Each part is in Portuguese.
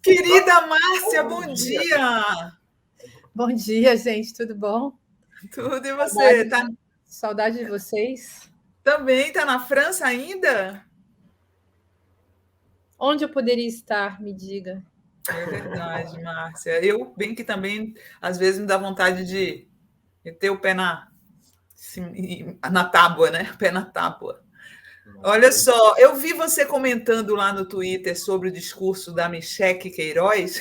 Querida Márcia, bom dia. dia! Bom dia, gente, tudo bom? Tudo e você? Saudade de vocês. Também está na França ainda? Onde eu poderia estar, me diga. É verdade, Márcia. Eu, bem que também, às vezes, me dá vontade de meter o pé na tábua, né? Pé na tábua. Olha só, eu vi você comentando lá no Twitter sobre o discurso da Michelle Queiroz,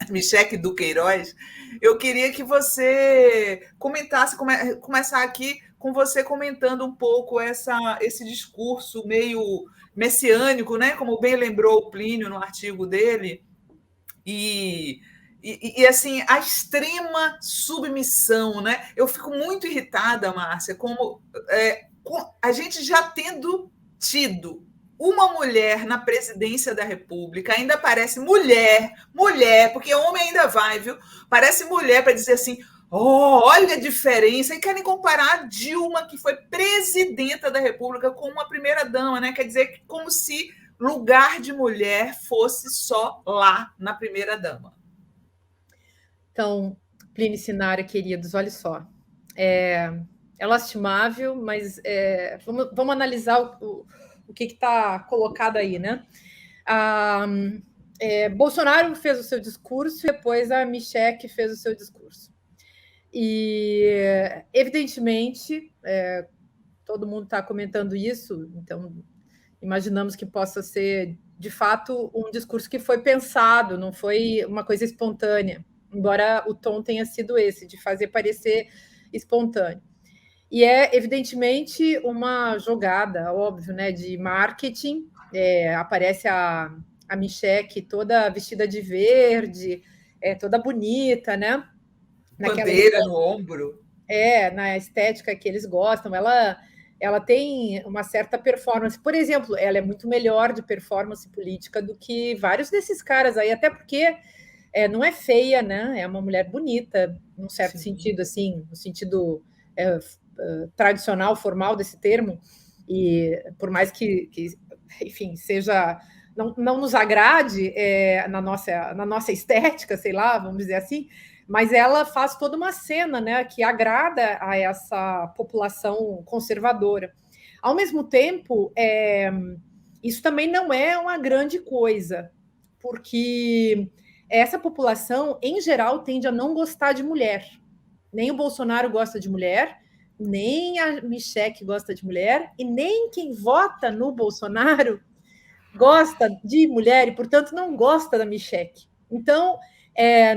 Michelle do Queiroz. Eu queria que você comentasse, começar aqui com você comentando um pouco esse discurso meio messiânico, né? Como bem lembrou o Plínio no artigo dele, e assim, a extrema submissão, né? Eu fico muito irritada, Márcia, como a gente já tendo tido uma mulher na presidência da República, ainda parece mulher, porque homem ainda vai, viu? Parece mulher para dizer assim: oh, olha a diferença, e querem comparar a Dilma, que foi presidenta da República, com uma primeira-dama, né? Quer dizer, como se lugar de mulher fosse só lá na primeira-dama. Então, Plínio Sinara, queridos, olha só. É lastimável, mas vamos analisar o que está colocado aí, né? Bolsonaro fez o seu discurso e depois a Michelle fez o seu discurso. E, evidentemente, todo mundo está comentando isso, então imaginamos que possa ser, de fato, um discurso que foi pensado, não foi uma coisa espontânea, embora o tom tenha sido esse, de fazer parecer espontâneo. E é, evidentemente, uma jogada, óbvio, né, de marketing. Aparece a Michelle toda vestida de verde, toda bonita, né? Bandeira no ombro. Na estética que eles gostam. Ela tem uma certa performance. Por exemplo, ela é muito melhor de performance política do que vários desses caras aí, até porque não é feia, né? É uma mulher bonita, num certo sentido, assim, no sentido tradicional, formal desse termo. E por mais que enfim, seja... Não nos agrade na nossa estética, sei lá, vamos dizer assim, mas ela faz toda uma cena, né, que agrada a essa população conservadora. Ao mesmo tempo, isso também não é uma grande coisa, porque essa população, em geral, tende a não gostar de mulher. Nem o Bolsonaro gosta de mulher, nem a Michelle gosta de mulher, e nem quem vota no Bolsonaro gosta de mulher e, portanto, não gosta da Michelle. Então,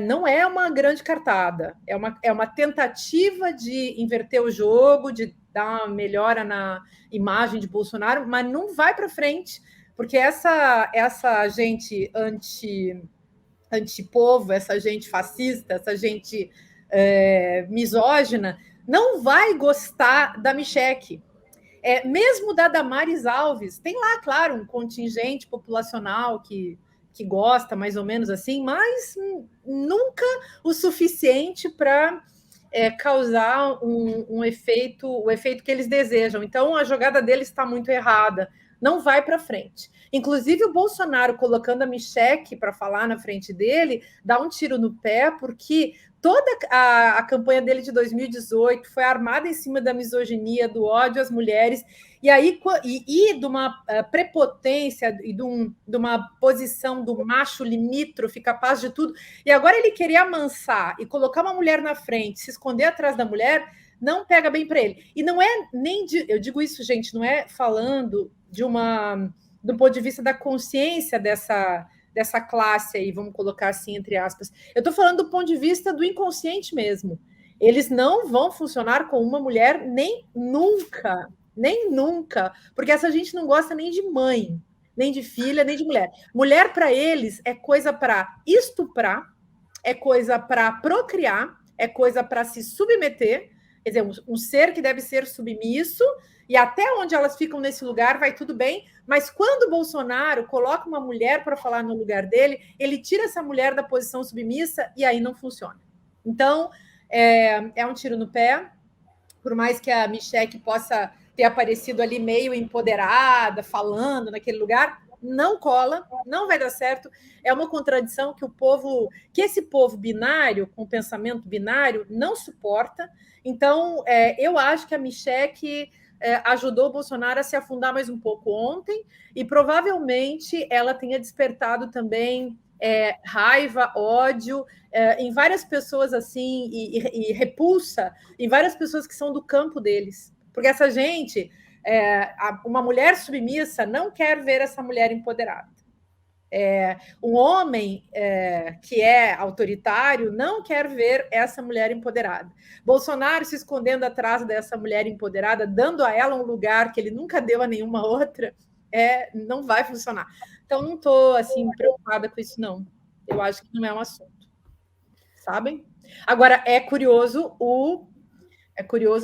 não é uma grande cartada, é uma tentativa de inverter o jogo, de dar uma melhora na imagem de Bolsonaro, mas não vai para frente, porque essa gente antipovo, essa gente fascista, essa gente misógina, não vai gostar da Michelle. Mesmo da Damares Alves, tem lá, claro, um contingente populacional que gosta, mais ou menos assim, mas nunca o suficiente para causar o efeito que eles desejam. Então, a jogada deles está muito errada, não vai para frente. Inclusive, o Bolsonaro colocando a Michelle para falar na frente dele, dá um tiro no pé, porque toda a campanha dele de 2018 foi armada em cima da misoginia, do ódio às mulheres, e aí de uma prepotência e de uma posição do macho limítrofe, capaz de tudo. E agora ele querer amansar e colocar uma mulher na frente, se esconder atrás da mulher, não pega bem para ele. E não é nem eu digo isso, gente, não é falando do ponto de vista da consciência dessa classe aí, vamos colocar assim, entre aspas. Eu estou falando do ponto de vista do inconsciente mesmo. Eles não vão funcionar com uma mulher nem nunca, porque essa gente não gosta nem de mãe, nem de filha, nem de mulher. Mulher, para eles, é coisa para estuprar, é coisa para procriar, é coisa para se submeter, quer dizer, um ser que deve ser submisso, e até onde elas ficam nesse lugar vai tudo bem, mas quando o Bolsonaro coloca uma mulher para falar no lugar dele, ele tira essa mulher da posição submissa e aí não funciona. Então, é um tiro no pé, por mais que a Michelle possa ter aparecido ali meio empoderada, falando naquele lugar, não cola, não vai dar certo. É uma contradição que esse povo binário, com pensamento binário, não suporta. Então, eu acho que a Michelle ajudou o Bolsonaro a se afundar mais um pouco ontem, e provavelmente ela tenha despertado também raiva, ódio em várias pessoas assim, e repulsa em várias pessoas que são do campo deles. Porque essa gente, uma mulher submissa não quer ver essa mulher empoderada. Um homem que é autoritário não quer ver essa mulher empoderada. Bolsonaro se escondendo atrás dessa mulher empoderada, dando a ela um lugar que ele nunca deu a nenhuma outra, não vai funcionar. Então, não estou assim, preocupada com isso, não. Eu acho que não é um assunto. Sabem? Agora, é curioso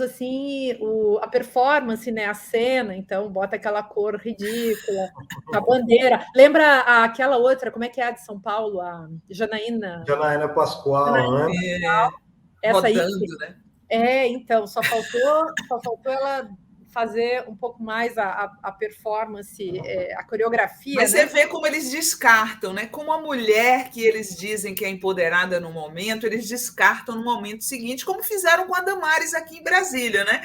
assim a performance, né? A cena, então bota aquela cor ridícula, a bandeira. Lembra aquela outra, como é que é a de São Paulo? A Janaína Pascoal, né? Essa rodando, aí. Né? Então, só faltou ela fazer um pouco mais a performance, a coreografia. Mas você vê como eles descartam, né? Como a mulher que eles dizem que é empoderada no momento, eles descartam no momento seguinte, como fizeram com a Damares aqui em Brasília, né?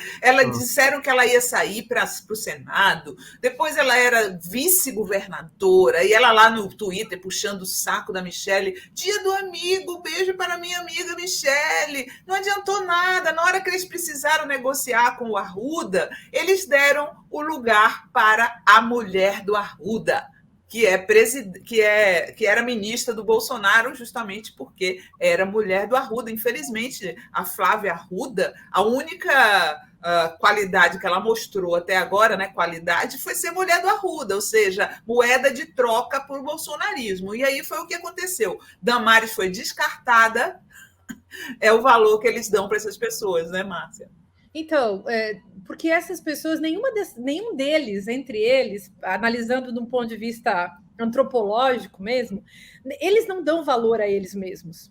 Disseram que ela ia sair para o Senado, depois ela era vice-governadora, e ela lá no Twitter puxando o saco da Michelle, dia do amigo, beijo para minha amiga Michelle. Não adiantou nada, na hora que eles precisaram negociar com o Arruda, eles deram o lugar para a mulher do Arruda, que era ministra do Bolsonaro, justamente porque era mulher do Arruda. Infelizmente, a Flávia Arruda, a única qualidade que ela mostrou até agora, né, qualidade, foi ser mulher do Arruda, ou seja, moeda de troca por bolsonarismo. E aí foi o que aconteceu. Damares foi descartada, é o valor que eles dão para essas pessoas, né, Márcia? Então, porque essas pessoas, nenhum deles, entre eles, analisando de um ponto de vista antropológico mesmo, eles não dão valor a eles mesmos.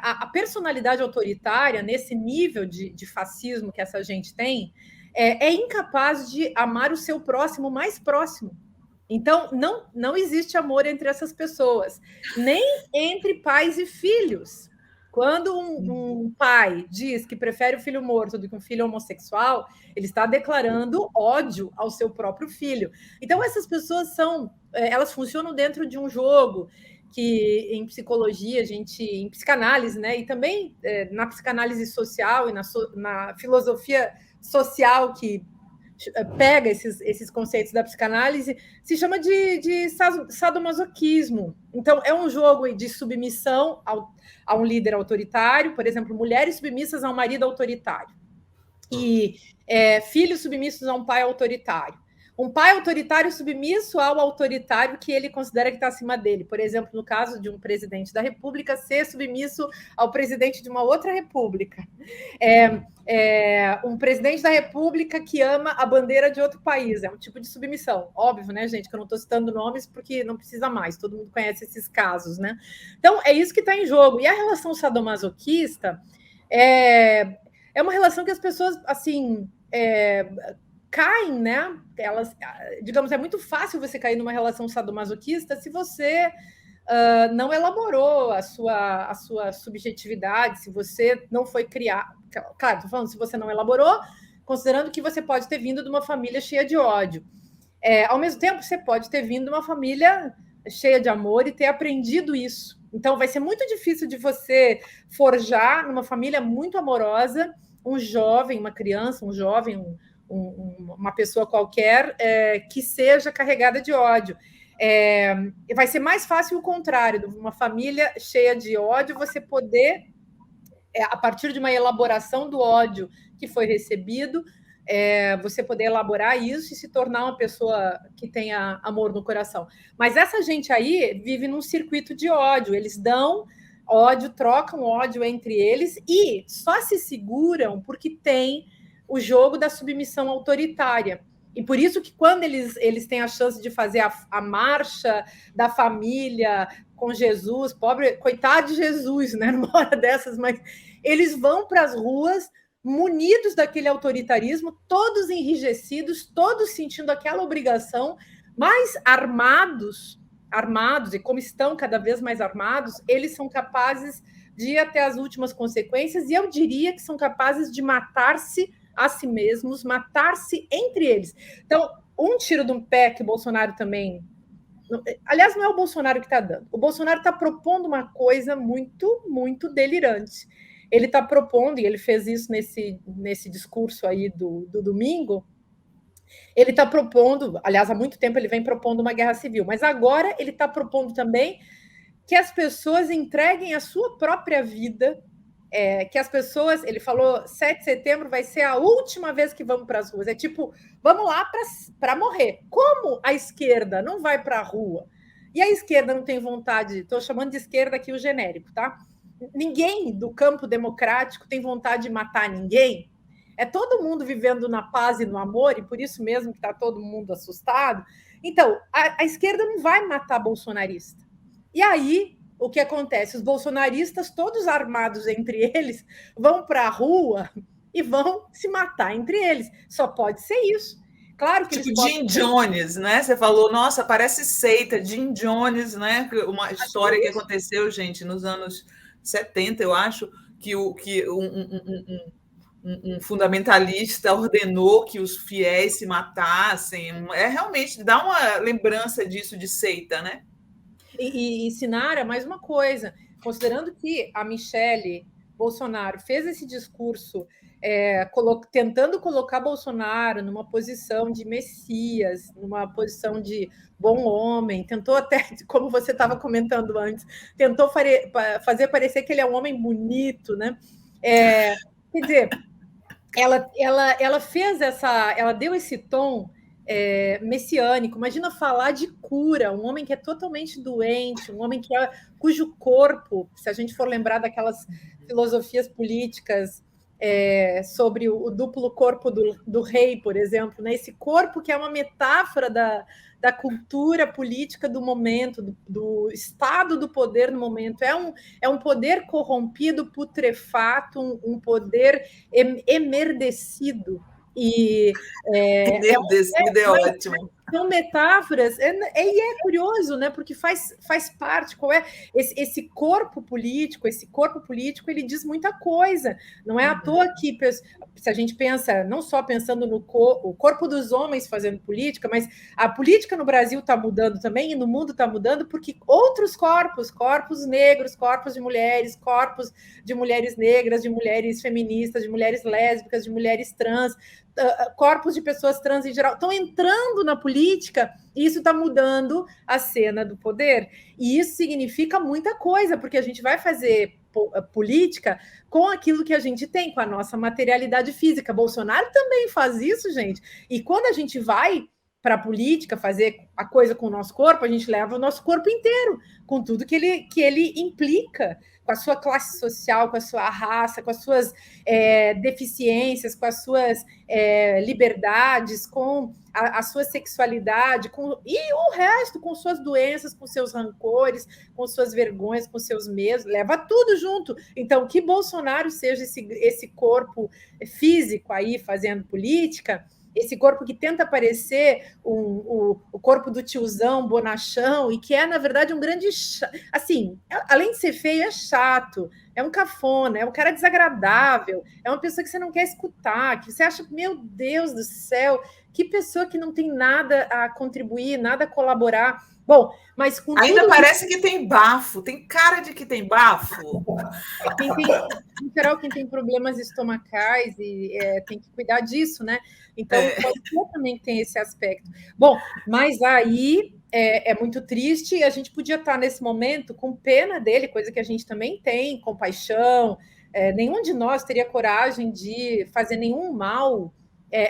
A personalidade autoritária, nesse nível de fascismo que essa gente tem, é incapaz de amar o seu próximo mais próximo. Então, não existe amor entre essas pessoas, nem entre pais e filhos. Quando um pai diz que prefere o filho morto do que um filho homossexual, ele está declarando ódio ao seu próprio filho. Então, essas pessoas elas funcionam dentro de um jogo que, em psicologia, em psicanálise, né, e também na psicanálise social e na filosofia social que pega esses conceitos da psicanálise, se chama de sadomasoquismo. Então, é um jogo de submissão a um líder autoritário, por exemplo, mulheres submissas a um marido autoritário, e filhos submissos a um pai autoritário. Um pai autoritário submisso ao autoritário que ele considera que está acima dele. Por exemplo, no caso de um presidente da República ser submisso ao presidente de uma outra república. Um presidente da República que ama a bandeira de outro país. É um tipo de submissão. Óbvio, né, gente, que eu não estou citando nomes porque não precisa mais. Todo mundo conhece esses casos, né? Então, é isso que está em jogo. E a relação sadomasoquista é uma relação que as pessoas, assim... caem, né? Elas, digamos, é muito fácil você cair numa relação sadomasoquista se você não elaborou a sua subjetividade, se você não foi criado. Claro, estou falando se você não elaborou, considerando que você pode ter vindo de uma família cheia de ódio. Ao mesmo tempo, você pode ter vindo de uma família cheia de amor e ter aprendido isso. Então, vai ser muito difícil de você forjar numa família muito amorosa um jovem, uma criança, um jovem, uma pessoa qualquer que seja carregada de ódio. Vai ser mais fácil o contrário, de uma família cheia de ódio, você poder, a partir de uma elaboração do ódio que foi recebido, você poder elaborar isso e se tornar uma pessoa que tenha amor no coração. Mas essa gente aí vive num circuito de ódio, eles dão ódio, trocam ódio entre eles e só se seguram porque tem o jogo da submissão autoritária. E por isso que quando eles têm a chance de fazer a marcha da família com Jesus, coitado de Jesus, né, numa hora dessas, mas eles vão para as ruas munidos daquele autoritarismo, todos enrijecidos, todos sentindo aquela obrigação mais armados, e como estão cada vez mais armados, eles são capazes de ir até as últimas consequências, e eu diria que são capazes de matar-se a si mesmos, matar-se entre eles. Então, um tiro de um pé que o Bolsonaro também... Aliás, não é o Bolsonaro que está dando. O Bolsonaro está propondo uma coisa muito, muito delirante. Ele está propondo, e ele fez isso nesse discurso aí do domingo, ele está propondo, aliás, há muito tempo ele vem propondo uma guerra civil, mas agora ele está propondo também que as pessoas entreguem a sua própria vida, que as pessoas, ele falou, 7 de setembro vai ser a última vez que vamos para as ruas, é tipo, vamos lá para morrer. Como a esquerda não vai para a rua, e a esquerda não tem vontade, estou chamando de esquerda aqui o genérico, tá? Ninguém do campo democrático tem vontade de matar ninguém, é todo mundo vivendo na paz e no amor, e por isso mesmo que está todo mundo assustado. Então, a esquerda não vai matar bolsonarista. E aí, o que acontece? Os bolsonaristas, todos armados entre eles, vão para a rua e vão se matar entre eles. Só pode ser isso. Claro que tipo Jim Jones, né? Você falou, nossa, parece seita, Jim Jones, né? Uma história que aconteceu, gente, nos anos 70, eu acho, que um fundamentalista ordenou que os fiéis se matassem. Realmente dá uma lembrança disso de seita, né? E Sinara, mais uma coisa, considerando que a Michele Bolsonaro fez esse discurso tentando colocar Bolsonaro numa posição de messias, numa posição de bom homem, tentou até, como você estava comentando antes, tentou fazer parecer que ele é um homem bonito, né? Quer dizer, ela fez ela deu esse tom messiânico. Imagina falar de cura, um homem que é totalmente doente, um homem cujo corpo, se a gente for lembrar daquelas filosofias políticas sobre o duplo corpo do rei, por exemplo, né? Esse corpo que é uma metáfora da cultura política do momento, do estado do poder no momento. É um poder corrompido, putrefato, um poder emerdecido. Emerdecido é ótimo. São metáforas, e é curioso, né? Porque faz parte, qual é esse corpo político, ele diz muita coisa. Não é à toa que, se a gente pensa, não só pensando no o corpo dos homens fazendo política, mas a política no Brasil está mudando também, e no mundo está mudando, porque outros corpos negros, corpos de mulheres negras, de mulheres feministas, de mulheres lésbicas, de mulheres trans, corpos de pessoas trans em geral, estão entrando na política, e isso está mudando a cena do poder. E isso significa muita coisa, porque a gente vai fazer política com aquilo que a gente tem, com a nossa materialidade física. Bolsonaro também faz isso, gente. E quando a gente vai para a política fazer a coisa com o nosso corpo, a gente leva o nosso corpo inteiro, com tudo que ele implica, com a sua classe social, com a sua raça, com as suas deficiências, com as suas liberdades, com a sua sexualidade, e o resto, com suas doenças, com seus rancores, com suas vergonhas, com seus medos, leva tudo junto. Então, que Bolsonaro seja esse corpo físico aí fazendo política, esse corpo que tenta parecer o corpo do tiozão, bonachão, e que é, na verdade, um grande... Assim, além de ser feio, é chato, é um cafona, é um cara desagradável, é uma pessoa que você não quer escutar, que você acha, meu Deus do céu, que pessoa que não tem nada a contribuir, nada a colaborar. Bom, mas com ainda parece que tem bafo, tem cara de que tem bafo. Em geral, quem tem problemas estomacais tem que cuidar disso, né? Então, também tem esse aspecto. Bom, mas aí é muito triste, e a gente podia estar nesse momento com pena dele, coisa que a gente também tem, compaixão. Nenhum de nós teria coragem de fazer nenhum mal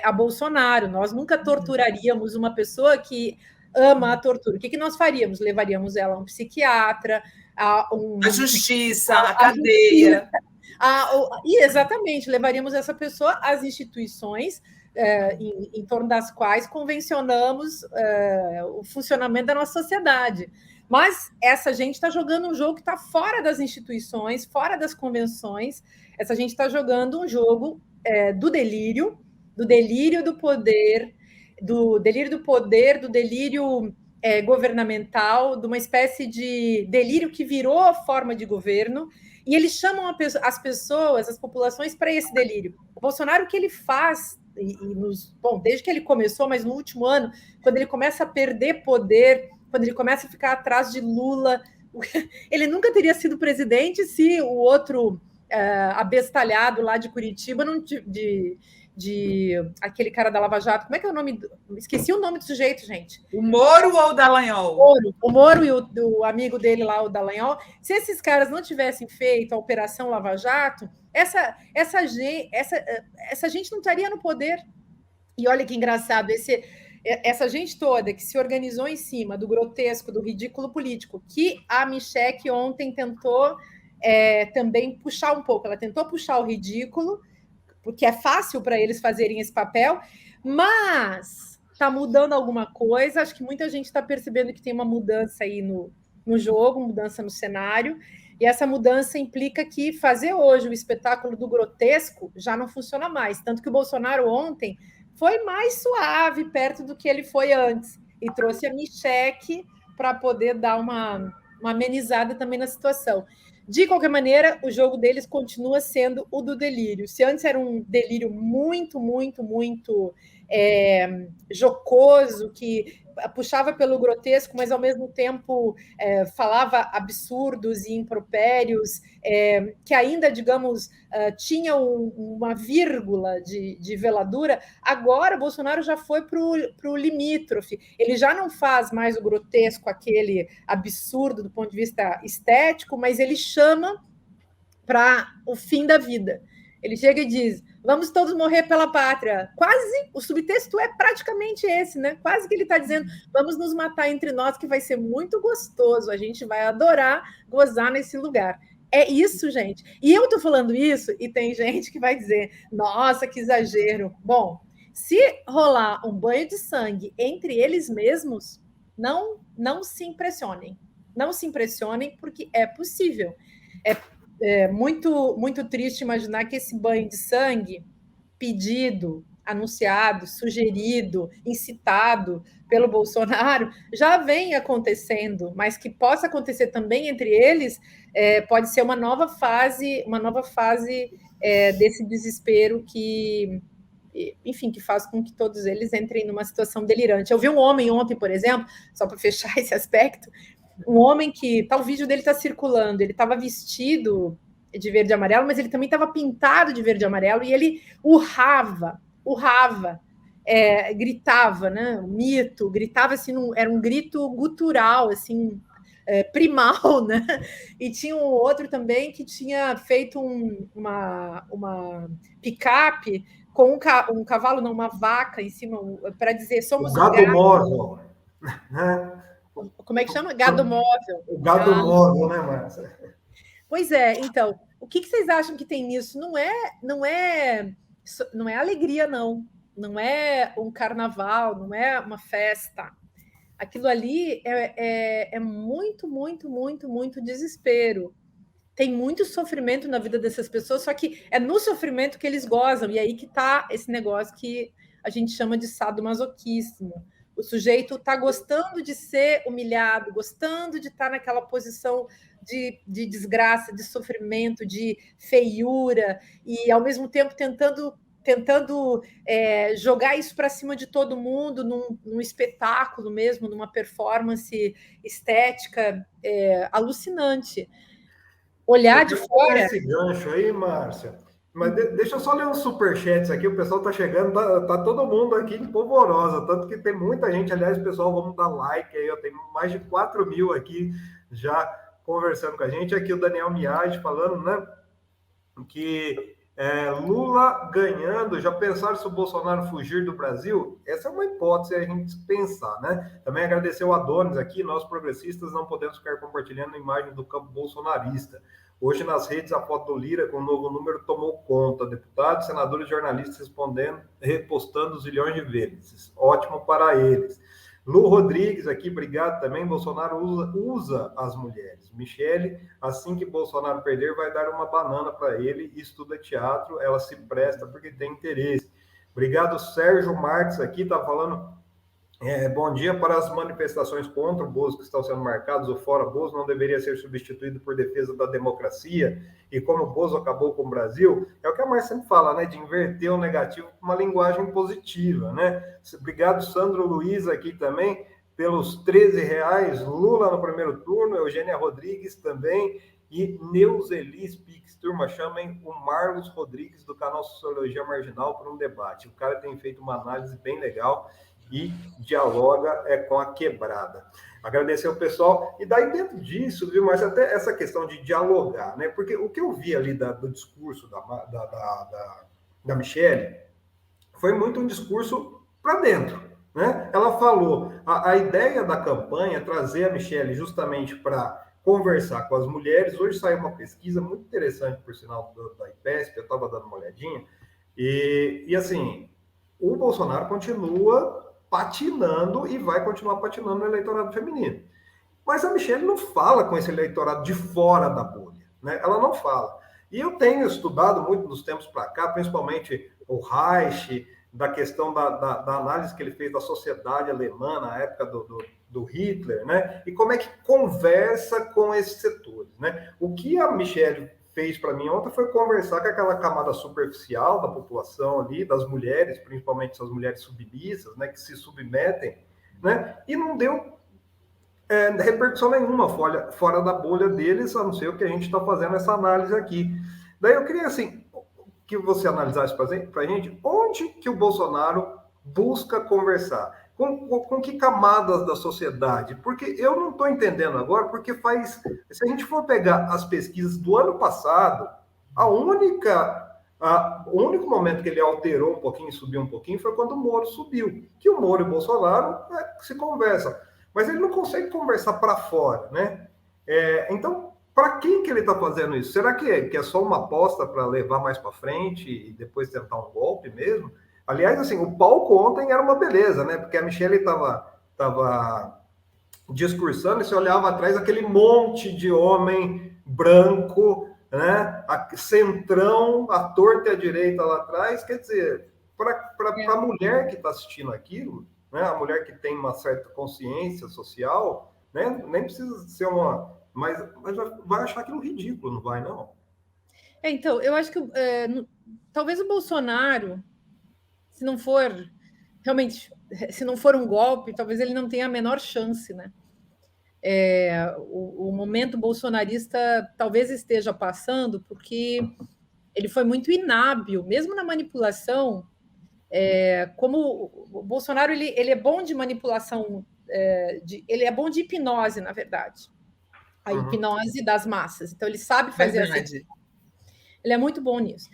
a Bolsonaro. Nós nunca torturaríamos uma pessoa que ama a tortura. O que nós faríamos? Levaríamos ela a um psiquiatra, a justiça, a cadeia. Exatamente, levaríamos essa pessoa às instituições em torno das quais convencionamos o funcionamento da nossa sociedade. Mas essa gente está jogando um jogo que está fora das instituições, fora das convenções. Essa gente está jogando um jogo do delírio do poder, do delírio do poder, do delírio governamental, de uma espécie de delírio que virou forma de governo, e eles chamam as pessoas, as populações, para esse delírio. O Bolsonaro, o que ele faz, desde que ele começou, mas no último ano, quando ele começa a perder poder, quando ele começa a ficar atrás de Lula, ele nunca teria sido presidente se o outro abestalhado lá de Curitiba, aquele cara da Lava Jato, como é que é o nome? Esqueci o nome do sujeito, gente. O Moro ou o Dallagnol? O Moro e o amigo dele lá, o Dallagnol. Se esses caras não tivessem feito a Operação Lava Jato, essa gente não estaria no poder. E olha que engraçado, essa gente toda que se organizou em cima do grotesco, do ridículo político, que a Michelle ontem tentou também puxar um pouco. Ela tentou puxar o ridículo, porque é fácil para eles fazerem esse papel, mas está mudando alguma coisa. Acho que muita gente está percebendo que tem uma mudança aí no jogo, mudança no cenário, e essa mudança implica que fazer hoje o espetáculo do grotesco já não funciona mais. Tanto que o Bolsonaro ontem foi mais suave perto do que ele foi antes, e trouxe a Michelle para poder dar uma amenizada também na situação. De qualquer maneira, o jogo deles continua sendo o do delírio. Se antes era um delírio muito, muito, muito jocoso, que puxava pelo grotesco, mas ao mesmo tempo falava absurdos e impropérios, que ainda, digamos, tinha uma vírgula de veladura, agora Bolsonaro já foi para o limítrofe. Ele já não faz mais o grotesco, aquele absurdo do ponto de vista estético, mas ele chama para o fim da vida. Ele chega e diz: vamos todos morrer pela pátria. Quase, o subtexto é praticamente esse, né? Quase que ele está dizendo: vamos nos matar entre nós, que vai ser muito gostoso, a gente vai adorar gozar nesse lugar. É isso, gente. E eu estou falando isso, e tem gente que vai dizer: nossa, que exagero. Bom, se rolar um banho de sangue entre eles mesmos, não se impressionem. Não se impressionem, porque é possível. É muito, muito triste imaginar que esse banho de sangue pedido, anunciado, sugerido, incitado pelo Bolsonaro já vem acontecendo, mas que possa acontecer também entre eles, pode ser uma nova fase desse desespero que, enfim, que faz com que todos eles entrem numa situação delirante. Eu vi um homem ontem, por exemplo, só para fechar esse aspecto, um homem que, o vídeo dele está circulando, ele estava vestido de verde e amarelo, mas ele também estava pintado de verde e amarelo, e ele urrava, gritava, né? Um mito, gritava assim, era um grito gutural, assim, primal, né? E tinha um outro também que tinha feito uma picape com um cavalo, não, uma vaca em cima, para dizer: somos o gado móvel. Como é que chama? Gado móvel. O gado móvel, né, Márcia? Pois é, então, o que vocês acham que tem nisso? Não é alegria, não. Não é um carnaval, não é uma festa. Aquilo ali é muito, muito, muito, muito desespero. Tem muito sofrimento na vida dessas pessoas, só que é no sofrimento que eles gozam, e aí que está esse negócio que a gente chama de sadomasoquismo. O sujeito está gostando de ser humilhado, gostando de estar naquela posição de desgraça, de sofrimento, de feiura, e ao mesmo tempo tentando jogar isso para cima de todo mundo num espetáculo mesmo, numa performance estética alucinante. Olhar de fora... Esse gancho aí, Márcia. Mas deixa eu só ler uns superchats aqui, o pessoal tá chegando, tá todo mundo aqui em polvorosa, tanto que tem muita gente, aliás, pessoal, vamos dar like aí, eu tenho mais de 4.000 aqui já conversando com a gente. Aqui o Daniel Miage falando, né, que Lula ganhando, já pensaram se o Bolsonaro fugir do Brasil? Essa é uma hipótese a gente pensar, né? Também agradecer o Adonis aqui, nós progressistas não podemos ficar compartilhando imagens do campo bolsonarista. Hoje nas redes a foto do Lira com o novo número tomou conta, deputados, senadores, jornalistas repostando zilhões de vezes. Ótimo para eles. Lu Rodrigues aqui, obrigado também. Bolsonaro usa as mulheres. Michele, assim que Bolsonaro perder, vai dar uma banana para ele. Estuda teatro, ela se presta porque tem interesse. Obrigado, Sérgio Marques aqui, está falando. Bom dia. Para as manifestações contra o Bozo que estão sendo marcadas, o fora Bozo não deveria ser substituído por defesa da democracia, e como o Bozo acabou com o Brasil, é o que a Márcia sempre fala, né, de inverter o negativo com uma linguagem positiva, né? Obrigado, Sandro Luiz, aqui também, pelos R$13, Lula no primeiro turno, Eugênia Rodrigues também, e Neuzelis Pix, turma, chamem o Marlos Rodrigues do canal Sociologia Marginal para um debate. O cara tem feito uma análise bem legal e dialoga com a quebrada. Agradecer ao pessoal. E daí, dentro disso, viu, mas até essa questão de dialogar, né? Porque o que eu vi ali do discurso da Michelle foi muito um discurso para dentro, né? Ela falou, a ideia da campanha é trazer a Michelle justamente para conversar com as mulheres. Hoje saiu uma pesquisa muito interessante, por sinal, da IPESP, eu estava dando uma olhadinha, e assim, o Bolsonaro continua patinando e vai continuar patinando no eleitorado feminino. Mas a Michelle não fala com esse eleitorado de fora da bolha, né? Ela não fala. E eu tenho estudado muito nos tempos para cá, principalmente o Reich, da questão da análise que ele fez da sociedade alemã na época do Hitler, né? E como é que conversa com esses setores, né? O que a Michelle fez para mim ontem foi conversar com aquela camada superficial da população ali, das mulheres, principalmente essas mulheres submissas, né, que se submetem, né, e não deu repercussão nenhuma fora da bolha deles, a não ser o que a gente está fazendo essa análise aqui. Daí eu queria, assim, que você analisasse para a gente onde que o Bolsonaro busca conversar. Com que camadas da sociedade? Porque eu não estou entendendo agora, porque se a gente for pegar as pesquisas do ano passado, o único momento que ele alterou um pouquinho, subiu um pouquinho, foi quando o Moro subiu. Que o Moro e o Bolsonaro se conversam. Mas ele não consegue conversar para fora, né? Então, para quem que ele está fazendo isso? Será que é só uma aposta para levar mais para frente e depois tentar um golpe mesmo? Aliás, assim, o palco ontem era uma beleza, né? Porque a Michelle estava discursando e você olhava atrás aquele monte de homem branco, né? Centrão, a torta e a direita lá atrás. Quer dizer, para a mulher que está assistindo aquilo, né? A mulher que tem uma certa consciência social, né? Nem precisa ser mas vai achar aquilo ridículo, não vai, não? Então, eu acho que talvez o Bolsonaro, se não for realmente, se não for um golpe, talvez ele não tenha a menor chance, né? O momento bolsonarista talvez esteja passando porque ele foi muito inábil, mesmo na manipulação. Como o Bolsonaro ele é bom de manipulação, ele é bom de hipnose, na verdade. A hipnose das massas. Então, ele sabe fazer assim. Ele é muito bom nisso.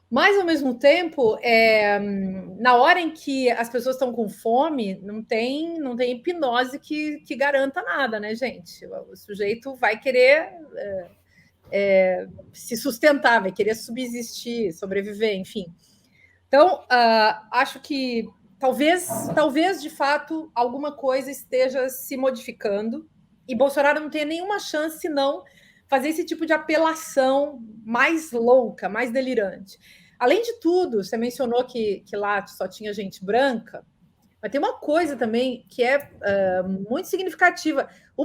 Mas, ao mesmo tempo, na hora em que as pessoas estão com fome, não tem hipnose que garanta nada, né, gente? O sujeito vai querer se sustentar, vai querer subsistir, sobreviver, enfim. Então, acho que talvez, de fato, alguma coisa esteja se modificando e Bolsonaro não tenha nenhuma chance, senão fazer esse tipo de apelação mais louca, mais delirante. Além de tudo, você mencionou que lá só tinha gente branca, mas tem uma coisa também que é muito significativa. O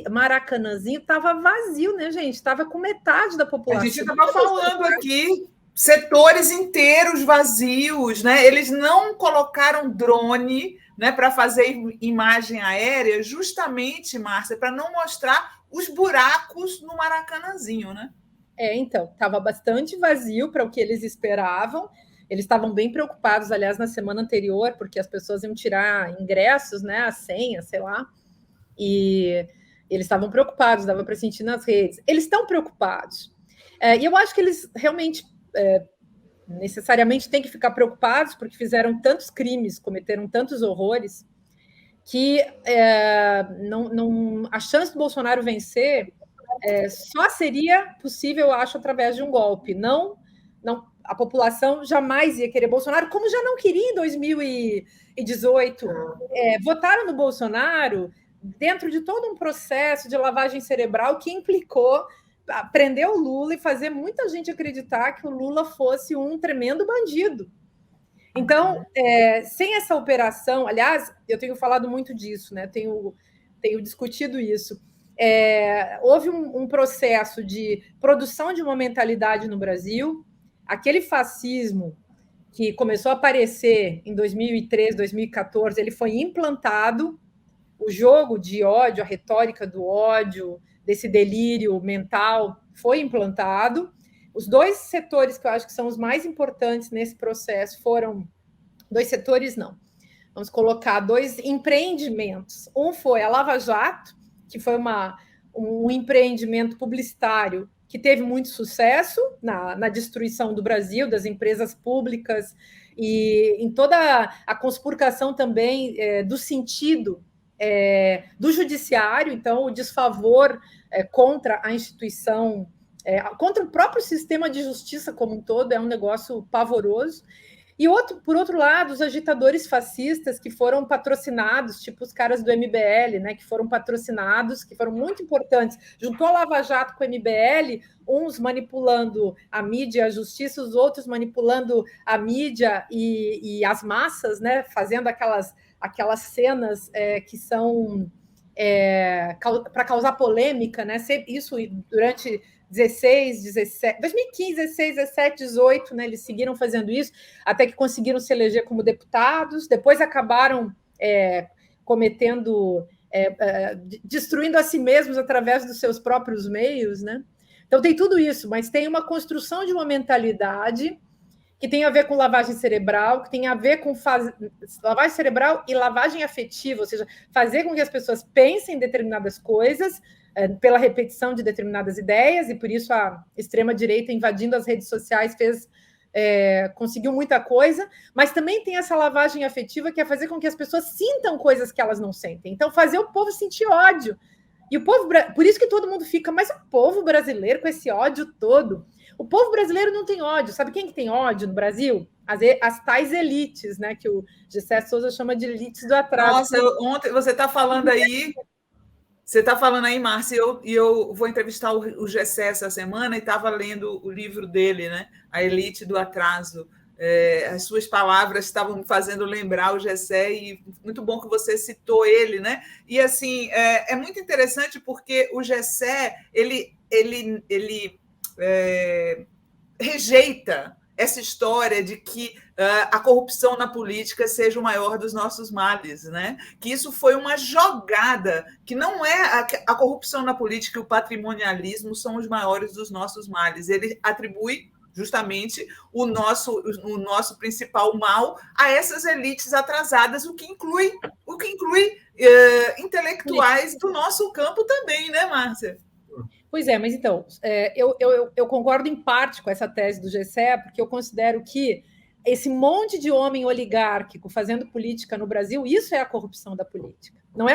Maracanãzinho estava vazio, né, gente? Estava com metade da população. A gente estava falando aqui, setores inteiros vazios, né? Eles não colocaram drone, né, para fazer imagem aérea, justamente, Márcia, para não mostrar os buracos no Maracanãzinho, né? Então, estava bastante vazio para o que eles esperavam. Eles estavam bem preocupados, aliás, na semana anterior, porque as pessoas iam tirar ingressos, né, a senha, sei lá, e eles estavam preocupados, dava para sentir nas redes. Eles estão preocupados. E eu acho que eles realmente necessariamente têm que ficar preocupados, porque fizeram tantos crimes, cometeram tantos horrores, que a chance do Bolsonaro vencer só seria possível, eu acho, através de um golpe. Não, a população jamais ia querer Bolsonaro, como já não queria em 2018. Votaram no Bolsonaro dentro de todo um processo de lavagem cerebral que implicou prender o Lula e fazer muita gente acreditar que o Lula fosse um tremendo bandido. Então, sem essa operação, aliás, eu tenho falado muito disso, né? Tenho discutido isso. Houve um processo de produção de uma mentalidade no Brasil, aquele fascismo que começou a aparecer em 2013, 2014, ele foi implantado, o jogo de ódio, a retórica do ódio, desse delírio mental, foi implantado. Os dois setores que eu acho que são os mais importantes nesse processo foram... Dois setores, não. Vamos colocar dois empreendimentos. Um foi a Lava Jato, que foi um empreendimento publicitário que teve muito sucesso na destruição do Brasil, das empresas públicas, e em toda a conspurcação também do sentido do judiciário, então o desfavor contra a instituição, contra o próprio sistema de justiça como um todo, é um negócio pavoroso. E por outro lado, os agitadores fascistas que foram patrocinados, tipo os caras do MBL, né, que foram patrocinados, que foram muito importantes. Juntou a Lava Jato com o MBL, uns manipulando a mídia e a justiça, os outros manipulando a mídia e as massas, né, fazendo aquelas cenas que são para causar polêmica, né? Isso durante 16, 17, 2015, 16, 17, 18, né? Eles seguiram fazendo isso até que conseguiram se eleger como deputados, depois acabaram destruindo a si mesmos através dos seus próprios meios, né? Então tem tudo isso, mas tem uma construção de uma mentalidade que tem a ver com lavagem cerebral, que tem a ver com lavagem cerebral e lavagem afetiva, ou seja, fazer com que as pessoas pensem em determinadas coisas pela repetição de determinadas ideias, e por isso a extrema-direita invadindo as redes sociais conseguiu muita coisa, mas também tem essa lavagem afetiva que é fazer com que as pessoas sintam coisas que elas não sentem. Então, fazer o povo sentir ódio. E o povo, por isso que todo mundo fica, mas o povo brasileiro com esse ódio todo. O povo brasileiro não tem ódio. Sabe quem que tem ódio no Brasil? As tais elites, né? Que o Gessé Souza chama de elites do atraso. Nossa, ontem você está falando aí, Márcia, e eu vou entrevistar o Gessé essa semana e estava lendo o livro dele, né? A Elite do Atraso. As suas palavras estavam me fazendo lembrar o Gessé, e muito bom que você citou ele, né? E assim, é muito interessante porque o Gessé ele rejeita essa história de que a corrupção na política seja o maior dos nossos males, né? Que isso foi uma jogada, que não é a corrupção na política e o patrimonialismo são os maiores dos nossos males. Ele atribui justamente o nosso principal mal a essas elites atrasadas, o que inclui intelectuais do nosso campo também, né, Márcia? Pois é, mas então, eu concordo em parte com essa tese do Gessé, porque eu considero que esse monte de homem oligárquico fazendo política no Brasil, isso é a corrupção da política. Não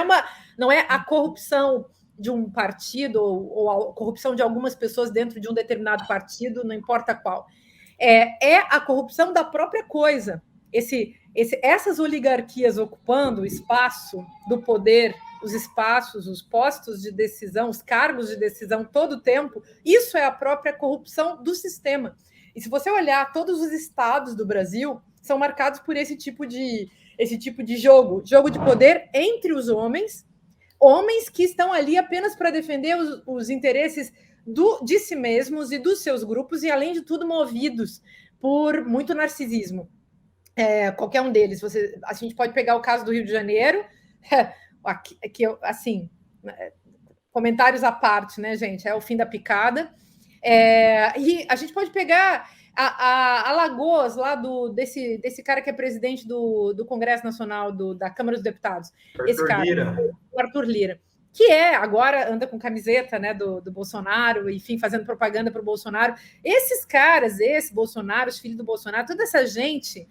é a corrupção de um partido ou a corrupção de algumas pessoas dentro de um determinado partido, não importa qual. É a corrupção da própria coisa. Essas oligarquias ocupando o espaço do poder, os espaços, os postos de decisão, os cargos de decisão todo o tempo, isso é a própria corrupção do sistema. E se você olhar, todos os estados do Brasil são marcados por esse tipo de jogo de poder entre os homens que estão ali apenas para defender os interesses de si mesmos e dos seus grupos, e, além de tudo, movidos por muito narcisismo. Qualquer um deles. A gente pode pegar o caso do Rio de Janeiro, assim, comentários à parte, né, gente? É o fim da picada. E a gente pode pegar a Alagoas, lá desse cara que é presidente do Congresso Nacional, da Câmara dos Deputados. O Arthur Lira, que agora anda com camiseta, né, do Bolsonaro, enfim, fazendo propaganda para o Bolsonaro. Esses caras, Bolsonaro, os filhos do Bolsonaro, toda essa gente,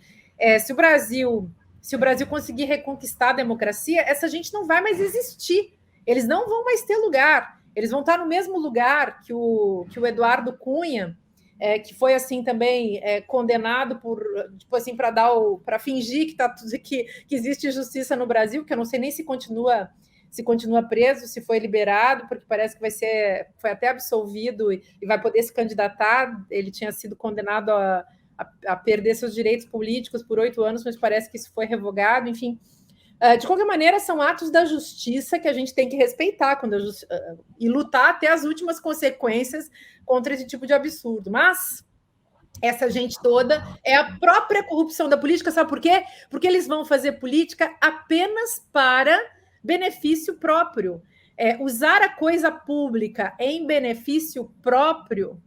se o Brasil conseguir reconquistar a democracia, essa gente não vai mais existir. Eles não vão mais ter lugar. Eles vão estar no mesmo lugar que o Eduardo Cunha, que foi assim também condenado por, tipo assim, para fingir que existe justiça no Brasil, que eu não sei nem se continua preso, se foi liberado, porque parece que foi até absolvido e vai poder se candidatar. Ele tinha sido condenado a perder seus direitos políticos por 8 anos, mas parece que isso foi revogado, enfim. De qualquer maneira, são atos da justiça que a gente tem que respeitar e lutar até as últimas consequências contra esse tipo de absurdo. Mas essa gente toda é a própria corrupção da política, sabe por quê? Porque eles vão fazer política apenas para benefício próprio. Usar a coisa pública em benefício próprio,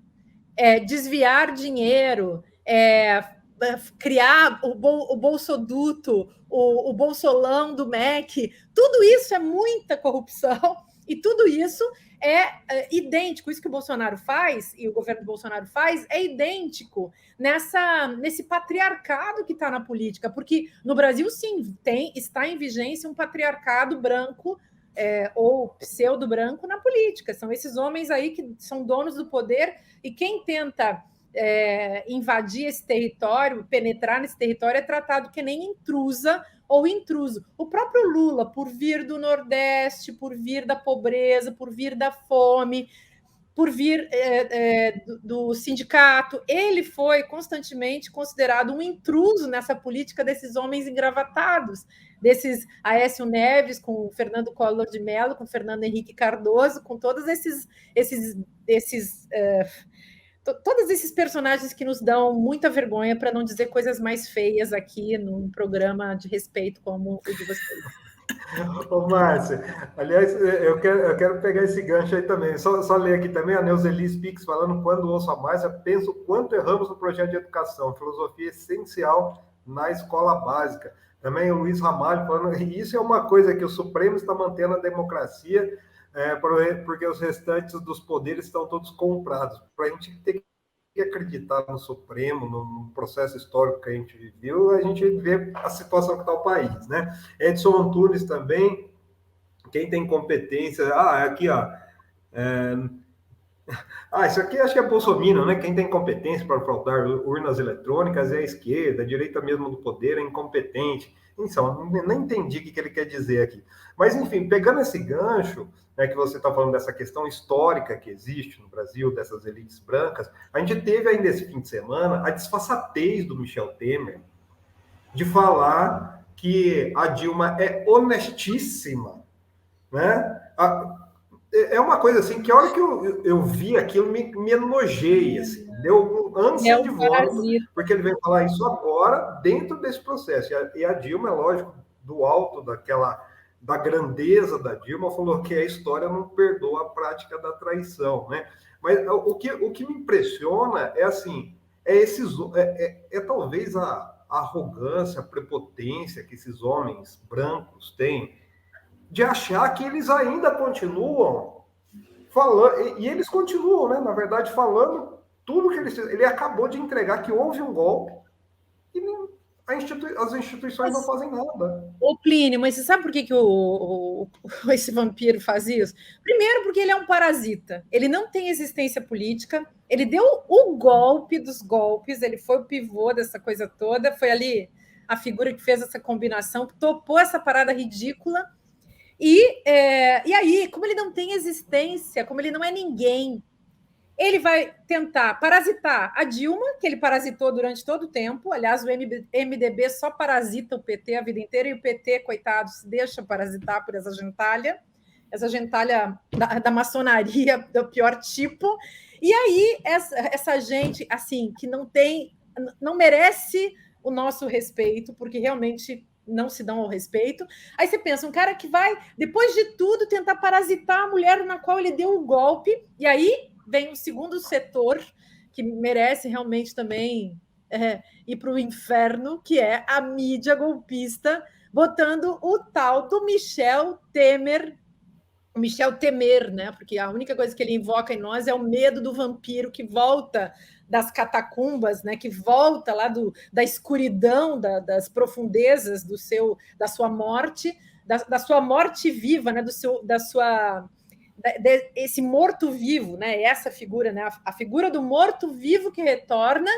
desviar dinheiro, criar o bolsoduto, o bolsolão do MEC, tudo isso é muita corrupção e tudo isso é idêntico. Isso que o Bolsonaro faz e o governo do Bolsonaro faz é idêntico nesse patriarcado que está na política, porque no Brasil, sim, está em vigência um patriarcado branco ou pseudo-branco na política. São esses homens aí que são donos do poder e quem tenta invadir esse território, penetrar nesse território, é tratado que nem intrusa ou intruso. O próprio Lula, por vir do Nordeste, por vir da pobreza, por vir da fome, por vir do sindicato, ele foi constantemente considerado um intruso nessa política desses homens engravatados, desses Aécio Neves, com o Fernando Collor de Mello, com o Fernando Henrique Cardoso, com todos todos esses personagens que nos dão muita vergonha, para não dizer coisas mais feias aqui num programa de respeito como o de vocês. Ô, Márcia, aliás, eu quero pegar esse gancho aí também. Só ler aqui também a Neuzelis Pix falando: quando ouço a Márcia, penso quanto erramos no projeto de educação, filosofia essencial na escola básica. Também o Luiz Ramalho falando: e isso é uma coisa que o Supremo está mantendo a democracia, porque os restantes dos poderes estão todos comprados. Para a gente ter que acreditar no Supremo, no processo histórico que a gente viveu, a gente vê a situação que está o país, né? Edson Antunes também, quem tem competência... aqui, ó... isso aqui acho que é bolsominion, né? Quem tem competência para fraudar urnas eletrônicas é a esquerda, a direita mesmo do poder é incompetente. Então, nem entendi o que ele quer dizer aqui. Mas, enfim, pegando esse gancho, que você está falando dessa questão histórica que existe no Brasil, dessas elites brancas, a gente teve ainda esse fim de semana a disfarçatez do Michel Temer de falar que a Dilma é honestíssima, né? É uma coisa assim, que a hora que eu vi aquilo, me enojei, assim, deu um ânsia de vômito, porque ele veio falar isso agora, dentro desse processo. E a Dilma, é lógico, do alto da grandeza da Dilma, falou que a história não perdoa a prática da traição, né? Mas o que me impressiona é assim, talvez a arrogância, a prepotência que esses homens brancos têm, de achar que eles ainda continuam falando, e eles continuam, né, na verdade, falando tudo que ele acabou de entregar, que houve um golpe, e as instituições não fazem nada. Ô, Plínio, mas você sabe por que esse vampiro faz isso? Primeiro, porque ele é um parasita. Ele não tem existência política. Ele deu o golpe dos golpes. Ele foi o pivô dessa coisa toda. Foi ali a figura que fez essa combinação, que topou essa parada ridícula. E aí, como ele não tem existência, como ele não é ninguém, ele vai tentar parasitar a Dilma, que ele parasitou durante todo o tempo. Aliás, o MDB só parasita o PT a vida inteira, e o PT, coitado, se deixa parasitar por essa gentalha da maçonaria do pior tipo. E aí, essa gente, assim, que não merece o nosso respeito, porque realmente não se dão ao respeito. Aí você pensa, um cara que vai, depois de tudo, tentar parasitar a mulher na qual ele deu o golpe, e aí vem o segundo setor, que merece realmente também ir para o inferno, que é a mídia golpista, botando o tal do Michel Temer, né? Porque a única coisa que ele invoca em nós é o medo do vampiro que volta das catacumbas, né? Que volta lá da escuridão, das profundezas da sua morte, da sua morte viva, né? Esse morto-vivo, né? Essa figura, né? A figura do morto-vivo que retorna,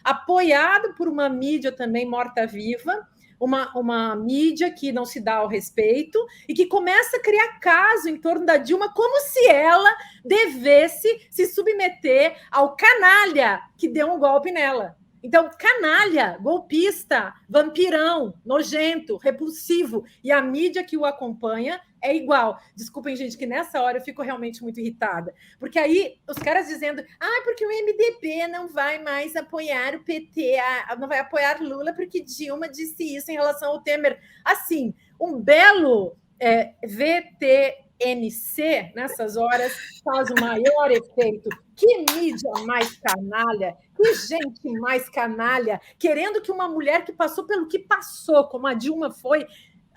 apoiado por uma mídia também morta-viva, uma mídia que não se dá ao respeito e que começa a criar caso em torno da Dilma como se ela devesse se submeter ao canalha que deu um golpe nela. Então, canalha, golpista, vampirão, nojento, repulsivo, e a mídia que o acompanha é igual. Desculpem, gente, que nessa hora eu fico realmente muito irritada. Porque aí os caras dizendo, porque o MDB não vai mais apoiar o PT, não vai apoiar Lula porque Dilma disse isso em relação ao Temer. Assim, um belo VTNC, nessas horas, faz o maior efeito. Que mídia mais canalha, que gente mais canalha, querendo que uma mulher que passou pelo que passou, como a Dilma foi,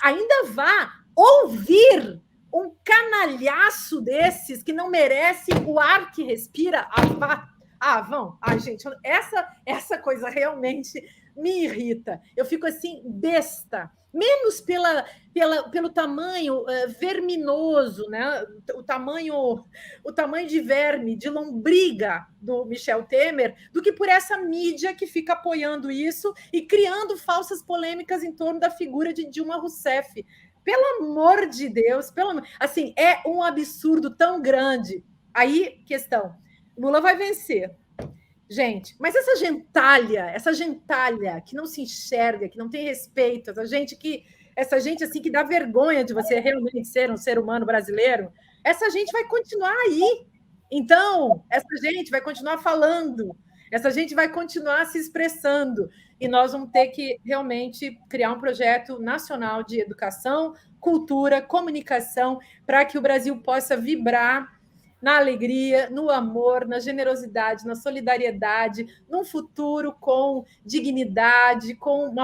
ainda vá ouvir um canalhaço desses que não merece o ar que respira. Gente, essa coisa realmente me irrita. Eu fico assim, besta. Menos pelo tamanho verminoso, né? o tamanho de verme, de lombriga do Michel Temer, do que por essa mídia que fica apoiando isso e criando falsas polêmicas em torno da figura de Dilma Rousseff. Pelo amor de Deus, assim, é um absurdo tão grande. Aí, questão, Lula vai vencer. Gente, mas essa gentalha que não se enxerga, que não tem respeito, essa gente assim que dá vergonha de você realmente ser um ser humano brasileiro, essa gente vai continuar aí. Então, essa gente vai continuar falando, essa gente vai continuar se expressando, e nós vamos ter que realmente criar um projeto nacional de educação, cultura, comunicação, para que o Brasil possa vibrar na alegria, no amor, na generosidade, na solidariedade, num futuro com dignidade, com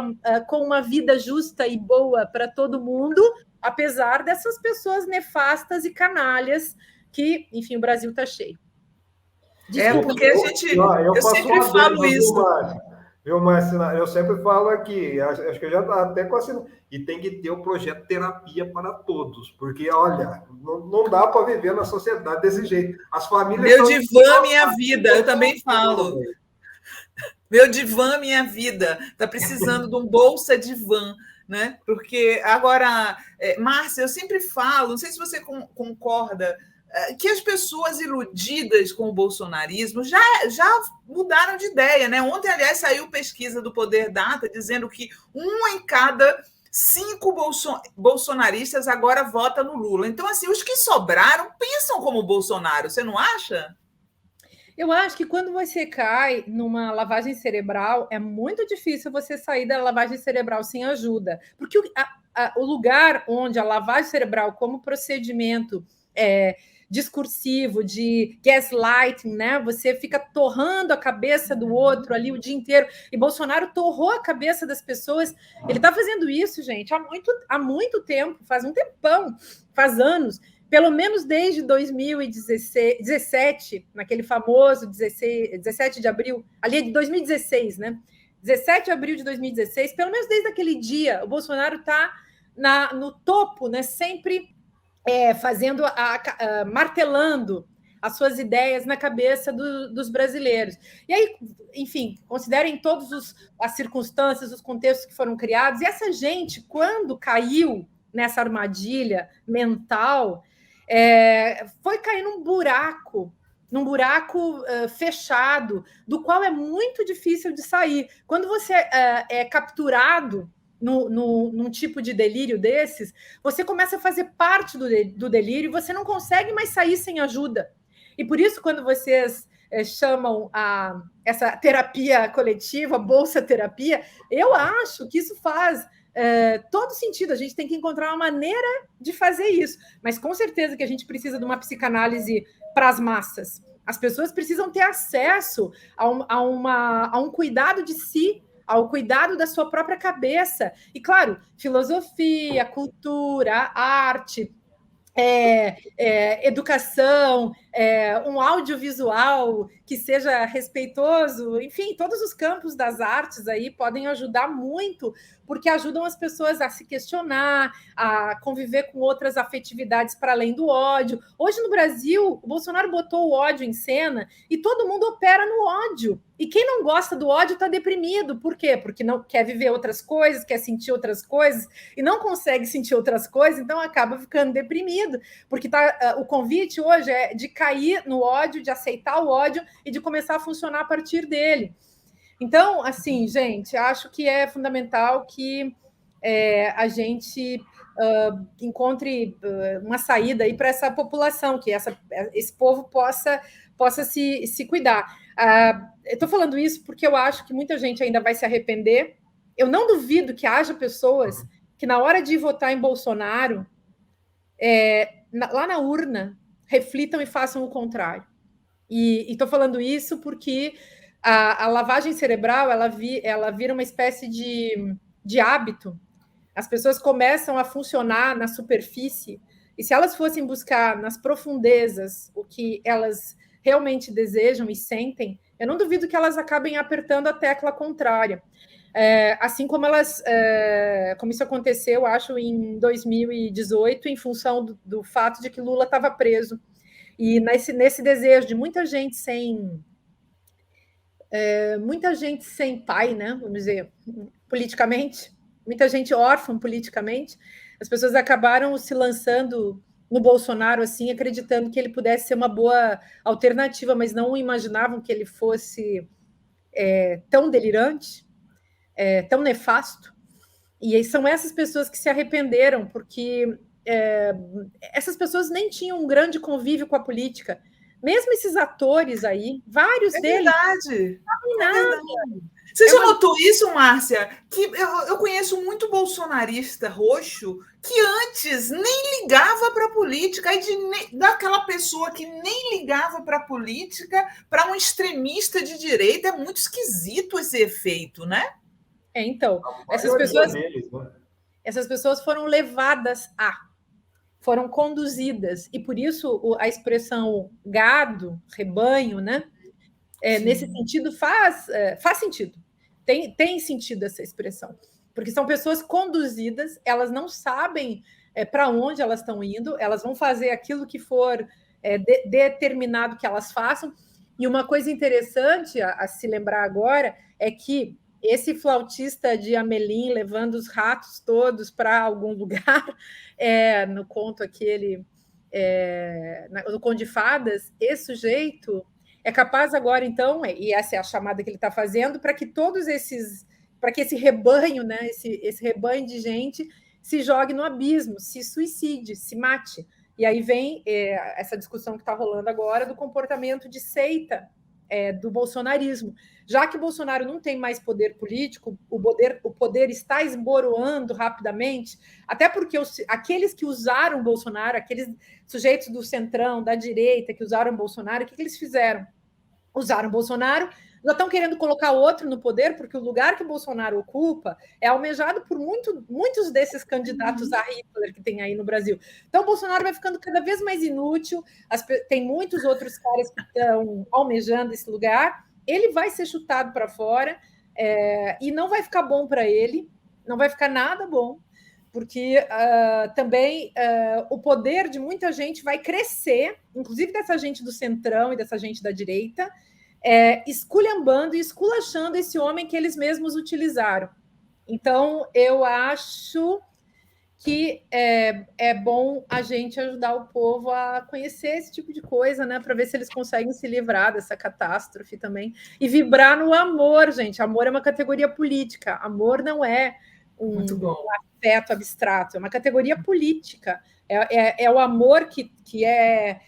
uma vida justa e boa para todo mundo, apesar dessas pessoas nefastas e canalhas que, enfim, o Brasil está cheio. Desculpa, porque eu sempre falo isso. Viu, Márcia? Eu sempre falo aqui, acho que eu já até consigo. E tem que ter um projeto terapia para todos, porque, olha, não dá para viver na sociedade desse jeito. As famílias. Meu divã, minha vida, eu também falo. Meu divã, minha vida. Está precisando de um bolsa divã, né? Porque agora, Márcia, eu sempre falo, não sei se você concorda, que as pessoas iludidas com o bolsonarismo já mudaram de ideia, né? Ontem, aliás, saiu pesquisa do Poder Data dizendo que 1 em cada 5 bolsonaristas agora vota no Lula. Então, assim, os que sobraram pensam como Bolsonaro, você não acha? Eu acho que quando você cai numa lavagem cerebral, é muito difícil você sair da lavagem cerebral sem ajuda. Porque o lugar onde a lavagem cerebral como procedimento discursivo, de gaslighting, né? Você fica torrando a cabeça do outro ali o dia inteiro. E Bolsonaro torrou a cabeça das pessoas. Ele está fazendo isso, gente, há muito tempo, faz um tempão, faz anos, pelo menos desde 2017, naquele famoso 17 de abril, ali é de 2016, né? 17 de abril de 2016, pelo menos desde aquele dia, o Bolsonaro está no topo, né? Sempre fazendo, martelando as suas ideias na cabeça dos brasileiros. E aí, enfim, considerem todas as circunstâncias, os contextos que foram criados, e essa gente, quando caiu nessa armadilha mental, foi cair num buraco fechado, do qual é muito difícil de sair. Quando você é capturado num tipo de delírio desses, você começa a fazer parte do delírio e você não consegue mais sair sem ajuda. E por isso, quando vocês chamam essa terapia coletiva, bolsa terapia, eu acho que isso faz todo sentido. A gente tem que encontrar uma maneira de fazer isso. Mas com certeza que a gente precisa de uma psicanálise para as massas. As pessoas precisam ter acesso a um cuidado de si, ao cuidado da sua própria cabeça. E, claro, filosofia, cultura, arte, educação, um audiovisual que seja respeitoso, enfim, todos os campos das artes aí podem ajudar muito, porque ajudam as pessoas a se questionar, a conviver com outras afetividades para além do ódio. Hoje no Brasil, o Bolsonaro botou o ódio em cena e todo mundo opera no ódio. E quem não gosta do ódio está deprimido. Por quê? Porque não quer viver outras coisas, quer sentir outras coisas e não consegue sentir outras coisas, então acaba ficando deprimido. Porque o convite hoje é de cair no ódio, de aceitar o ódio e de começar a funcionar a partir dele. Então, assim, gente, acho que é fundamental que a gente encontre uma saída aí para essa população, que esse povo possa se cuidar. Eu estou falando isso porque eu acho que muita gente ainda vai se arrepender. Eu não duvido que haja pessoas que, na hora de votar em Bolsonaro, lá na urna, reflitam e façam o contrário. E estou falando isso porque a lavagem cerebral ela vira uma espécie de hábito. As pessoas começam a funcionar na superfície, e se elas fossem buscar nas profundezas o que elas realmente desejam e sentem, eu não duvido que elas acabem apertando a tecla contrária. Assim como como isso aconteceu, acho, em 2018, em função do fato de que Lula estava preso. E nesse desejo de muita gente sem pai, né? Vamos dizer, politicamente, muita gente órfã politicamente, as pessoas acabaram se lançando no Bolsonaro, assim, acreditando que ele pudesse ser uma boa alternativa, mas não imaginavam que ele fosse tão delirante, tão nefasto. E são essas pessoas que se arrependeram, porque essas pessoas nem tinham um grande convívio com a política. Mesmo esses atores aí, vários deles. Verdade. Não é verdade. Você já notou isso, Márcia? Que eu conheço muito bolsonarista roxo que antes nem ligava para a política, e daquela pessoa que nem ligava para a política, para um extremista de direita, é muito esquisito esse efeito, né? Então, essas pessoas foram levadas foram conduzidas, e por isso a expressão gado, rebanho, né? Nesse sentido faz sentido, tem sentido essa expressão, porque são pessoas conduzidas, elas não sabem para onde elas estão indo, elas vão fazer aquilo que for determinado que elas façam. E uma coisa interessante a se lembrar agora é que esse flautista de Amelim levando os ratos todos para algum lugar, no conto aquele, no Conto de Fadas, esse sujeito é capaz agora, então, e essa é a chamada que ele está fazendo, para que para que esse rebanho, né, esse rebanho de gente se jogue no abismo, se suicide, se mate. E aí vem essa discussão que está rolando agora do comportamento de seita do bolsonarismo. Já que Bolsonaro não tem mais poder político, o poder está esboroando rapidamente, até porque aqueles que usaram Bolsonaro, aqueles sujeitos do centrão, da direita, que usaram Bolsonaro, o que eles fizeram? Usaram Bolsonaro, já estão querendo colocar outro no poder, porque o lugar que Bolsonaro ocupa é almejado por muitos desses candidatos a Hitler que tem aí no Brasil. Então, Bolsonaro vai ficando cada vez mais inútil, tem muitos outros caras que estão almejando esse lugar, ele vai ser chutado para fora, e não vai ficar bom para ele, não vai ficar nada bom, porque também o poder de muita gente vai crescer, inclusive dessa gente do centrão e dessa gente da direita, esculhambando e esculachando esse homem que eles mesmos utilizaram. Então, eu acho que é bom a gente ajudar o povo a conhecer esse tipo de coisa, né, para ver se eles conseguem se livrar dessa catástrofe também, e vibrar no amor, gente. Amor é uma categoria política, amor não é um afeto abstrato, é uma categoria política, é o amor que é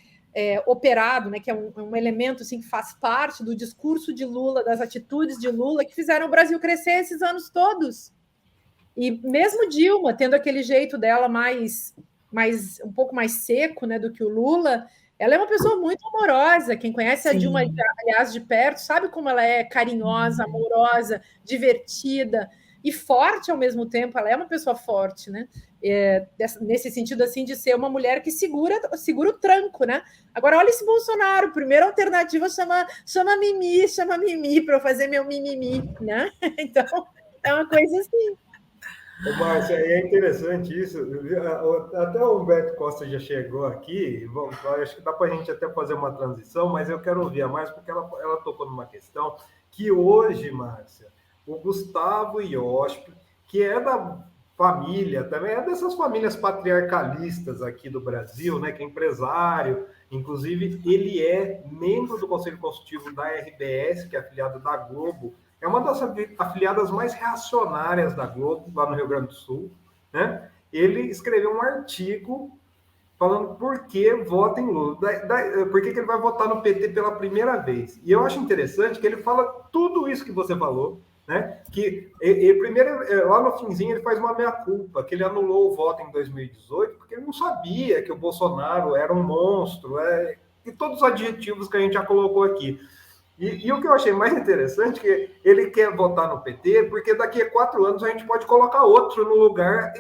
operado, né, que é um elemento assim, que faz parte do discurso de Lula, das atitudes de Lula, que fizeram o Brasil crescer esses anos todos. E mesmo Dilma, tendo aquele jeito dela um pouco mais seco, né, do que o Lula, ela é uma pessoa muito amorosa. Quem conhece a Dilma, aliás, de perto, sabe como ela é carinhosa, amorosa, divertida e forte ao mesmo tempo. Ela é uma pessoa forte, né? Nesse sentido, assim, de ser uma mulher que segura o tranco, né? Agora, olha esse Bolsonaro, primeira alternativa chama Mimi para eu fazer meu mimimi, né? Então, é uma coisa assim. Ô, Márcia, é interessante isso. Até o Humberto Costa já chegou aqui. Acho que dá para a gente até fazer uma transição, mas eu quero ouvir a Márcia, porque ela tocou numa questão que hoje, Márcia, o Gustavo Iosp, que é da família, também é dessas famílias patriarcalistas aqui do Brasil, né, que é empresário, inclusive ele é membro do Conselho Consultivo da RBS, que é afiliado da Globo, é uma das afiliadas mais reacionárias da Globo, lá no Rio Grande do Sul, né? Ele escreveu um artigo falando por que vota em Lula, por que ele vai votar no PT pela primeira vez. E eu acho interessante que ele fala tudo isso que você falou, né? Que primeiro, lá no finzinho, ele faz uma meia-culpa, que ele anulou o voto em 2018, porque ele não sabia que o Bolsonaro era um monstro, e todos os adjetivos que a gente já colocou aqui. E o que eu achei mais interessante é que ele quer votar no PT, porque daqui a 4 anos a gente pode colocar outro no lugar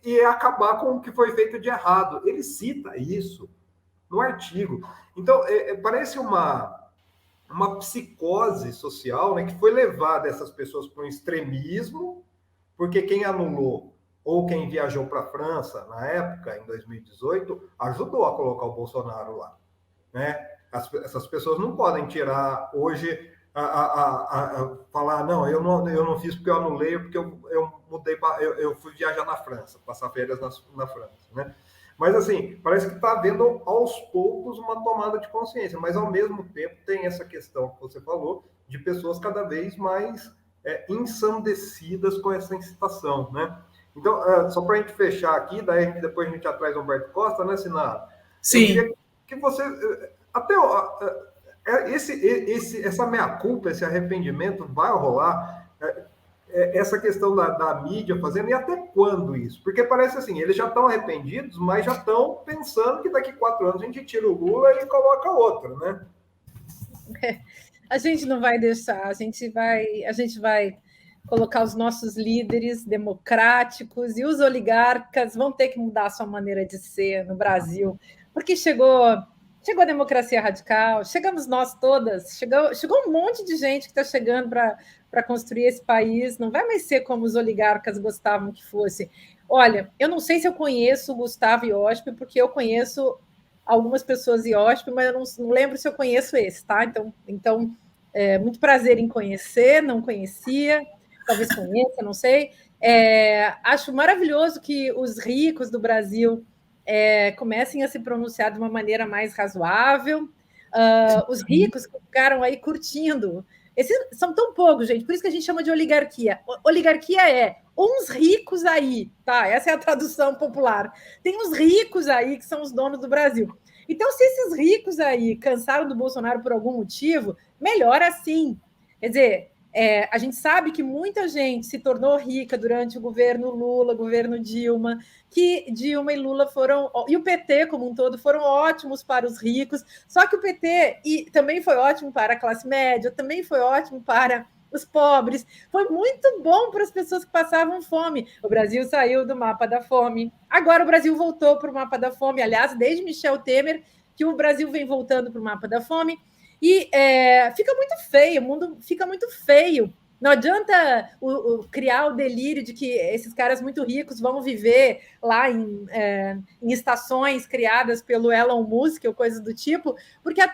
e acabar com o que foi feito de errado. Ele cita isso no artigo. Então, parece uma psicose social, né, que foi levada essas pessoas para um extremismo, porque quem anulou ou quem viajou para a França na época, em 2018, ajudou a colocar o Bolsonaro lá, né? Essas pessoas não podem tirar hoje falar, não, eu não fiz porque eu anulei, porque eu mudei, eu fui viajar na França, passar férias na França, né? Mas, assim, parece que está havendo, aos poucos, uma tomada de consciência, mas, ao mesmo tempo, tem essa questão que você falou, de pessoas cada vez mais ensandecidas com essa incitação, né? Então, só para a gente fechar aqui, daí depois a gente já traz o Humberto Costa, né, Sinara? Sim. Eu queria que você... Até essa meia-culpa, esse arrependimento vai rolar, essa questão da mídia fazendo, e até quando isso? Porque parece assim, eles já estão arrependidos, mas já estão pensando que daqui 4 anos a gente tira o Lula e coloca outro, né? A gente não vai deixar, a gente vai colocar os nossos líderes democráticos, e os oligarcas vão ter que mudar a sua maneira de ser no Brasil, porque chegou a democracia radical, chegamos nós todas, chegou um monte de gente que está chegando para construir esse país, não vai mais ser como os oligarcas gostavam que fosse. Olha, eu não sei se eu conheço o Gustavo Iosp, porque eu conheço algumas pessoas Iosp, mas eu não lembro se eu conheço esse, tá? Então muito prazer em conhecer, não conhecia, talvez conheça, não sei. Acho maravilhoso que os ricos do Brasil comecem a se pronunciar de uma maneira mais razoável. Os ricos que ficaram aí curtindo. Esses são tão poucos, gente, por isso que a gente chama de oligarquia. Oligarquia é uns ricos aí, tá? Essa é a tradução popular. Tem uns ricos aí que são os donos do Brasil. Então, se esses ricos aí cansaram do Bolsonaro por algum motivo, melhor assim. Quer dizer, a gente sabe que muita gente se tornou rica durante o governo Lula, governo Dilma, que Dilma e Lula e o PT como um todo foram ótimos para os ricos, só que o PT também foi ótimo para a classe média, também foi ótimo para os pobres, foi muito bom para as pessoas que passavam fome. O Brasil saiu do mapa da fome, agora o Brasil voltou para o mapa da fome, aliás, desde Michel Temer, que o Brasil vem voltando para o mapa da fome, e fica muito feio, o mundo fica muito feio. Não adianta criar o delírio de que esses caras muito ricos vão viver lá em estações criadas pelo Elon Musk ou coisas do tipo,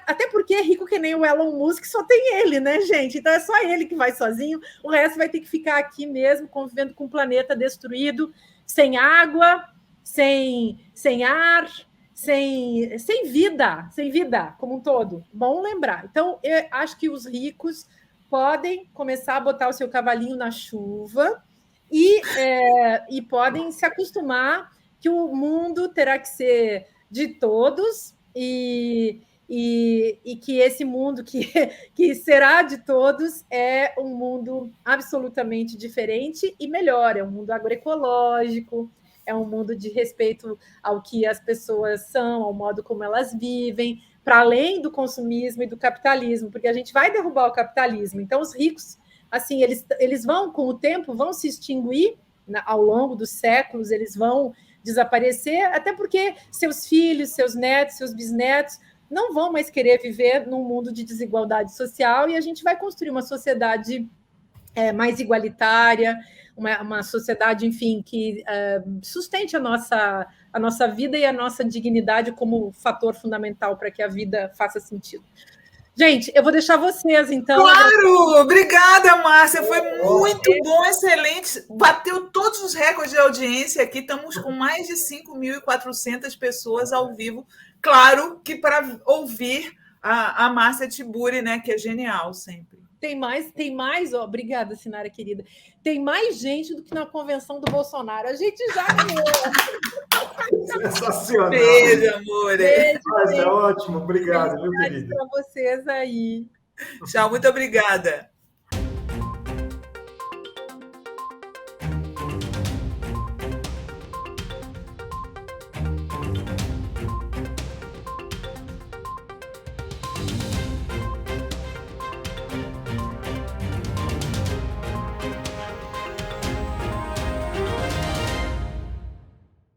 até porque rico que nem o Elon Musk só tem ele, né, gente? Então é só ele que vai sozinho, o resto vai ter que ficar aqui mesmo, convivendo com um planeta destruído, sem água, sem ar, sem vida como um todo. Bom lembrar. Então, eu acho que os ricos podem começar a botar o seu cavalinho na chuva e podem se acostumar que o mundo terá que ser de todos e que esse mundo que será de todos é um mundo absolutamente diferente e melhor, é um mundo agroecológico, é um mundo de respeito ao que as pessoas são, ao modo como elas vivem, para além do consumismo e do capitalismo, porque a gente vai derrubar o capitalismo. Então, os ricos, assim, eles vão, com o tempo, vão se extinguir ao longo dos séculos, eles vão desaparecer, até porque seus filhos, seus netos, seus bisnetos não vão mais querer viver num mundo de desigualdade social, e a gente vai construir uma sociedade mais igualitária, uma sociedade, enfim, que sustente a nossa vida e a nossa dignidade como fator fundamental para que a vida faça sentido. Gente, eu vou deixar vocês, então. Claro! Obrigada, Márcia. Foi muito bom, excelente. Bateu todos os recordes de audiência aqui. Estamos com mais de 5.400 pessoas ao vivo. Claro que para ouvir a Márcia Tiburi, né, que é genial sempre. Tem mais, ó, obrigada, Sinara querida. Tem mais gente do que na convenção do Bolsonaro. A gente já ganhou. Sensacional. Beijo, amor. Mas é ótimo, obrigado, viu, querida? Para vocês aí. Tchau, muito obrigada.